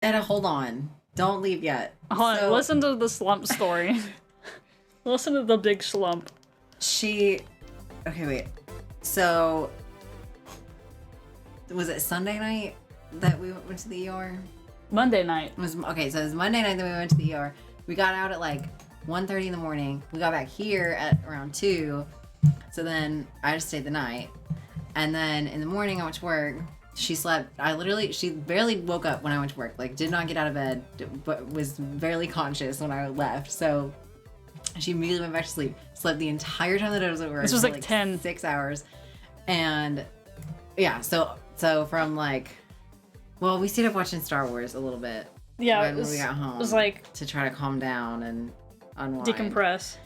Edda, hold on. Don't leave yet. Hold on, listen to the slump story. Listen to the big slump. Okay, wait. So, was it Sunday night that we went to the ER? Monday night. So it was Monday night that we went to the ER. We got out at like 1:30 in the morning. We got back here at around 2. So then I just stayed the night. And then in the morning I went to work. She slept. She barely woke up when I went to work. Like, did not get out of bed, but was barely conscious when I left. So she immediately went back to sleep. Slept the entire time that I was at work. This was like 6 hours. And yeah, so from like, well, we stayed up watching Star Wars a little bit. Yeah, when we got home. It was like to try to calm down and unwind. Decompress.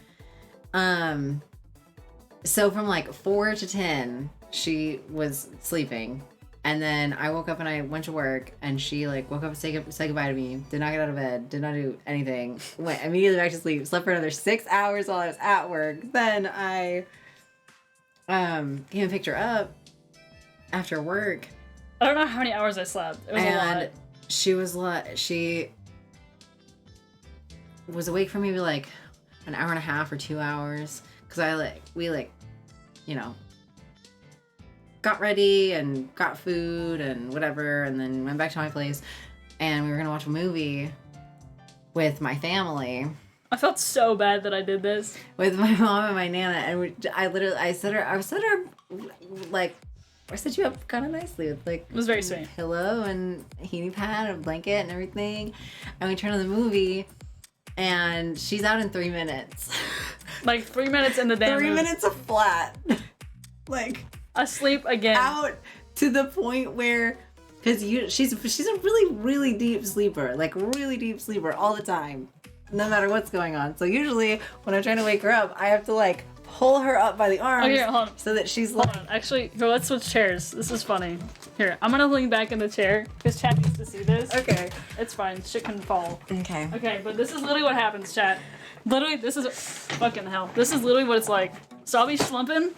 So from like 4 to 10, she was sleeping. And then I woke up and I went to work, and she like woke up and said goodbye to me. Did not get out of bed. Did not do anything. Went immediately back to sleep. Slept for another 6 hours while I was at work. Then I came and picked her up after work. I don't know how many hours I slept. It was a lot. She was awake for maybe like an hour and a half or 2 hours, because we got ready and got food and whatever, and then went back to my place, and we were gonna watch a movie with my family. I felt so bad that I did this With my mom and my nana, and I set you up kind of nicely with like it was very sweet. Pillow and heating pad and blanket and everything, and we turn on the movie, and she's out in 3 minutes. Like 3 minutes in the damn 3 movie. minutes of flat. Like asleep again. Out to the point where, because she's a really, really deep sleeper, like really deep sleeper all the time, no matter what's going on. So usually when I'm trying to wake her up, I have to like pull her up by the arms so that she's like... Hold on. Actually, here, let's switch chairs. This is funny. Here, I'm gonna lean back in the chair because chat needs to see this. Okay. It's fine. Shit can fall. Okay. Okay, but this is literally what happens, chat. Literally, this is... Fucking hell. This is literally what it's like. So I'll be slumping.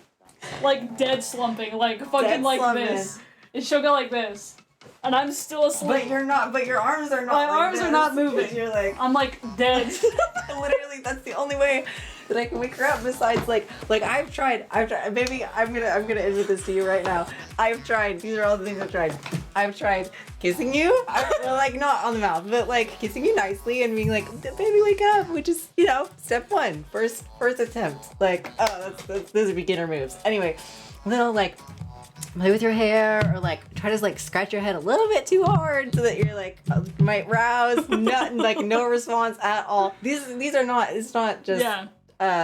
Like dead slumping, like fucking Dead like slumping. this. And she'll go like this. And I'm still asleep. But your arms are not My like arms this, are not moving. You're like... I'm like dead. Literally, that's the only way that I can wake her up, besides like I've tried, maybe I'm gonna admit this to you right now. These are all the things I've tried kissing you, like not on the mouth, but like kissing you nicely and being like, baby, wake up, which is, step one, first attempt. Like, oh, those are beginner moves. Anyway, then I'll like play with your hair, or like try to like scratch your head a little bit too hard so that you're like might rouse. No response at all. These are not. It's not just. Yeah.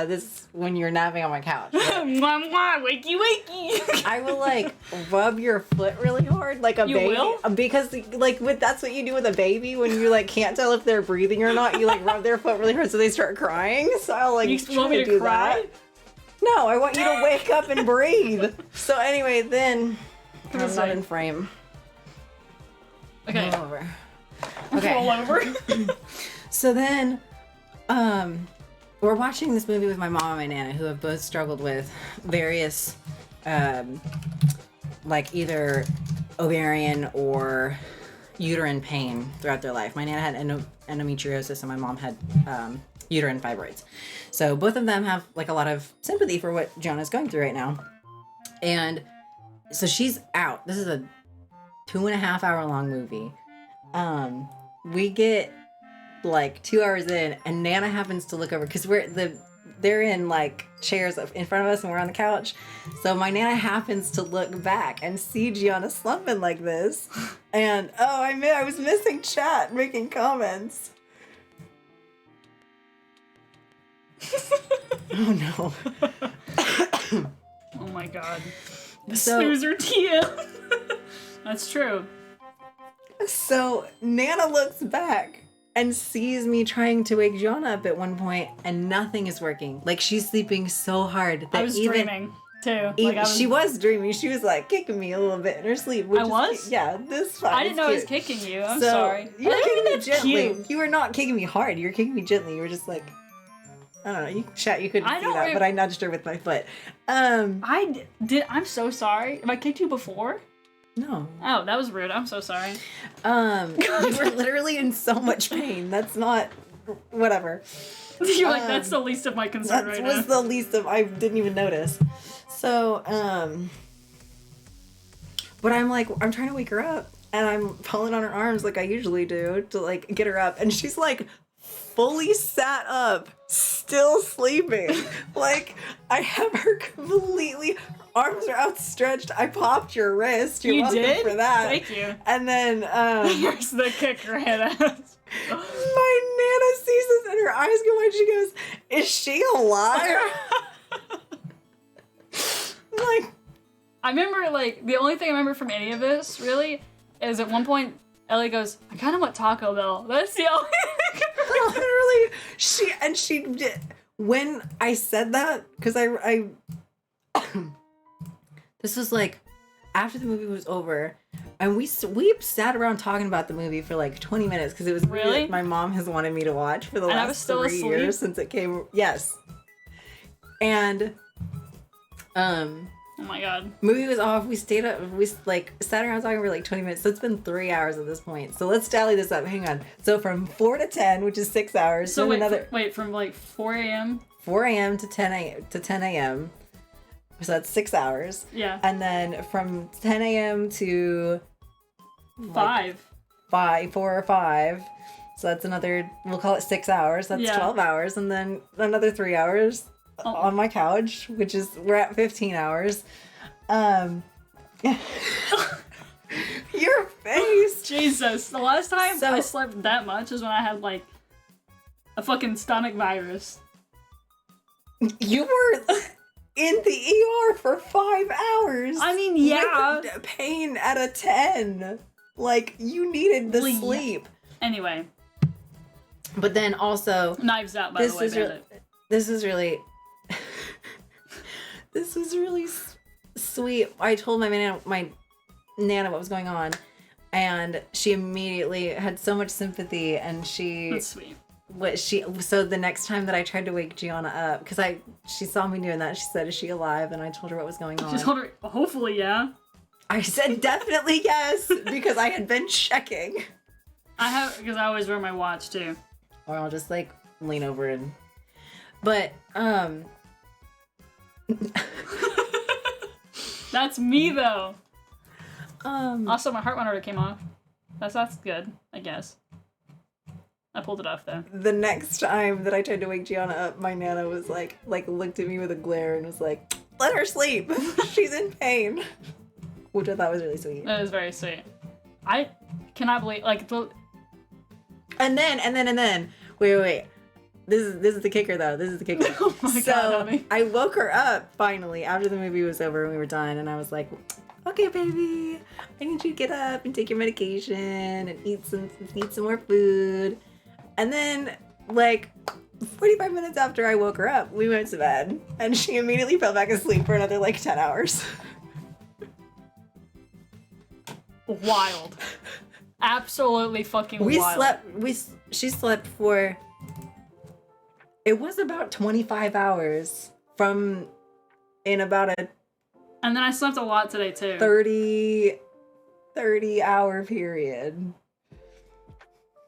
This when you're napping on my couch. Wakey wakey. I will like rub your foot really hard, like a You baby. will? Because that's what you do with a baby when you like can't tell if they're breathing or not. You like rub their foot really hard so they start crying. So I'll like You try want me to do cry? that. No, I want you to wake up and breathe. So anyway, then I'm not in frame. Okay. Roll over. Okay. Roll over. So then, we're watching this movie with my mom and my nana, who have both struggled with various, like either ovarian or uterine pain throughout their life. My nana had endometriosis and my mom had uterine fibroids. So both of them have like a lot of sympathy for what Jonah's going through right now. And so she's out. This is a 2.5 hour long movie. We get like 2 hours in, and Nana happens to look over because they're in like chairs in front of us and we're on the couch. So my Nana happens to look back and see Gianna slumping like this. And I was missing chat making comments. Oh no. Oh my god. So, Snoozer TM. That's true. So Nana looks back and sees me trying to wake Gianna up at one point, and nothing is working. Like, she's sleeping so hard that I was dreaming too. She was dreaming. She was like kicking me a little bit in her sleep. I was? Yeah, this fun. I didn't know I was kicking you. I'm So, sorry. You were kicking me That's gently. cute. You were not kicking me hard. You were kicking me gently. You were just like, I don't know. You couldn't see that, but I nudged her with my foot. I'm so sorry. Have I kicked you before? No. Oh, that was rude. I'm so sorry. You were literally in so much pain. That's not... Whatever. You're like, that's the least of my concern right now. That was the least of... I didn't even notice. So, but I'm like, I'm trying to wake her up. And I'm pulling on her arms like I usually do to, like, get her up. And she's, like, fully sat up, still sleeping. Like, I have her completely... Arms are outstretched. I popped your wrist. You're welcome did? for that. Thank you. And then, Here's the kicker head ass. my Nana sees this and her eyes go wide. She goes, "Is she alive?" Like, I remember, like, the only thing I remember from any of this, really, is at one point, Ellie goes, I kind of want Taco Bell. That's the only thing literally, she did. When I said that, because I this was like after the movie was over, and we sat around talking about the movie for like 20 minutes because it was really my mom has wanted me to watch for the and last I was still 3 years since it came. Yes, and oh my god, movie was off. We stayed up. We like sat around talking for like 20 minutes. So it's been 3 hours at this point. So let's tally this up. Hang on. So from 4 to 10, which is 6 hours. So wait, from like 4 a.m. 4 a.m. to 10 a.m. So that's 6 hours. Yeah. And then from 10 a.m. to 5. 4 or 5. So that's another, we'll call it 6 hours. That's 12 hours. And then another 3 hours on my couch, which is, we're at 15 hours. Your face. Jesus. The last time I slept that much is when I had like a fucking stomach virus. You were in the ER for 5 hours. I mean, yeah. With pain at a 10. Like, you needed the sleep. Anyway. But then also... Knives Out, by the way, Bandit. This is really... This was really sweet. I told my Nana what was going on. And she immediately had so much sympathy. And she... That's sweet. So the next time that I tried to wake Gianna up, because she saw me doing that, she said, "Is she alive?" And I told her what was going on. She told her, hopefully, yeah. I said definitely yes, because I had been checking. Because I always wear my watch too. Or I'll just like lean over and, but that's me though. Also my heart monitor came off. That's good, I guess. I pulled it off though. The next time that I tried to wake Gianna up, my Nana was like looked at me with a glare and was like, "Let her sleep. She's in pain." Which I thought was really sweet. That was very sweet. I cannot believe And then wait. This is the kicker though. This is the kicker. Oh my god, honey. I woke her up finally after the movie was over and we were done, and I was like, "Okay, baby, I need you to get up and take your medication and eat some more food." And then, like, 45 minutes after I woke her up, we went to bed. And she immediately fell back asleep for another, 10 hours. Wild. Absolutely fucking wild. She slept for... It was about 25 hours in about a... And then I slept a lot today, too. 30-hour period.